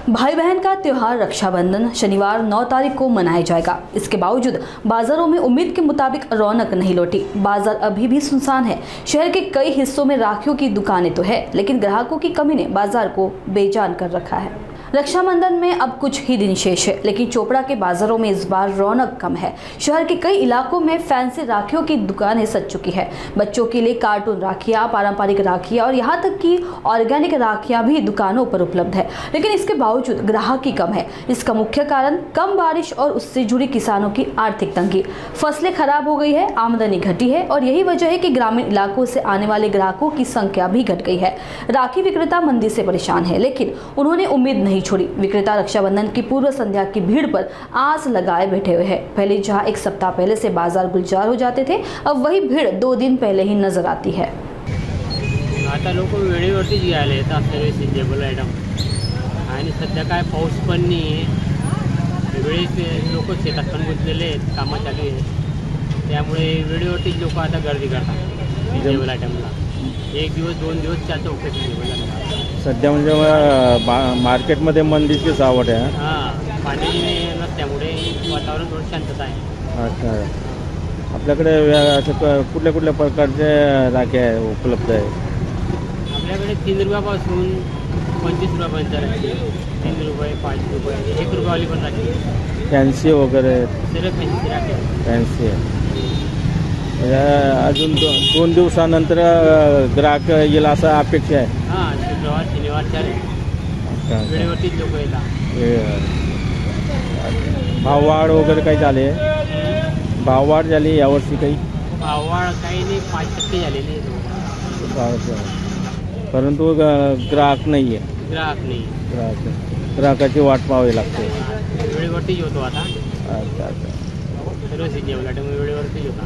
भाई बहन का त्योहार रक्षाबंधन शनिवार 9 तारीख को मनाया जाएगा। इसके बावजूद बाजारों में उम्मीद के मुताबिक रौनक नहीं लौटी। बाजार अभी भी सुनसान है। शहर के कई हिस्सों में राखियों की दुकानें तो है, लेकिन ग्राहकों की कमी ने बाजार को बेजान कर रखा है। रक्षाबंधन में अब कुछ ही दिन शेष है, लेकिन चोपड़ा के बाजारों में इस बार रौनक कम है। शहर के कई इलाकों में फैंसी राखियों की दुकानें सज चुकी है। बच्चों के लिए कार्टून राखियां, पारंपरिक राखियां और यहाँ तक कि ऑर्गेनिक राखियां भी दुकानों पर उपलब्ध है, लेकिन इसके बावजूद ग्राहकी कम है। इसका मुख्य कारण कम बारिश और उससे जुड़ी किसानों की आर्थिक तंगी। फसलें खराब हो गई है, आमदनी घटी है और यही वजह है कि ग्रामीण इलाकों से आने वाले ग्राहकों की संख्या भी घट गई है। राखी विक्रेता मंदी से परेशान है, लेकिन उन्होंने उम्मीद नहीं छोड़ी। विक्रेता रक्षाबंधन की पूर्व संध्या की भीड़ पर आस लगाए बैठे हुए हैं। पहले जहां एक सप्ताह पहले से बाजार गुलजार हो जाते थे, अब वही भीड़ 2 दिन पहले ही नजर आती है। आता लोक वेळेवरती घ्यायला येतात सर्व सिजनेबल आयटम आणि सध्या काय पाऊस पण नाही आहे। वेळेत लोक शेतात पण गुंतलेले आहेत, कामं चालू आहेत, त्यामुळे वेळेवरती लोक आता गर्दी करतात सिजनेबल आयटमला। एक दिवस 2 दिवस चालतं ओके सिजनेबल सध्या म्हणजे मार्केटमध्ये मंदीची सावट आहे। हां, पाणी नसल्यामुळे वातावरण थोडं शांतता आहे। अच्छा, आपल्याकडे असं कुठल्या कुठल्या प्रकारचे राख्या उपलब्ध आहे? आपल्याकडे 3 रुपयापासून 25 रुपयापर्यंत राखी, 3 रुपये, 5 रुपये, 1 रुपयावाली पण राखी, फॅन्सी वगैरे सर्व फॅन्सी राखी, फॅन्सी आहे। अजून 2 दिवसानंतर ग्राहक येईल असं अपेक्षा आहे। हां, शुक्रवार शनिवारच्या वेळेवरती लोक येतात। भाववाढ वगैरे काही झाले? भाववाढ झाली यावर्षी काही? भाववाढ काही नाही, 5% झालेली आहे, परंतु ग्राहक नाही आहे। ग्राहकाची वाट पाहावी लागते। वेळेवरती होतो आता अच्छा अच्छा सर्व सिजनेबल आयटम वेळेवरती होता।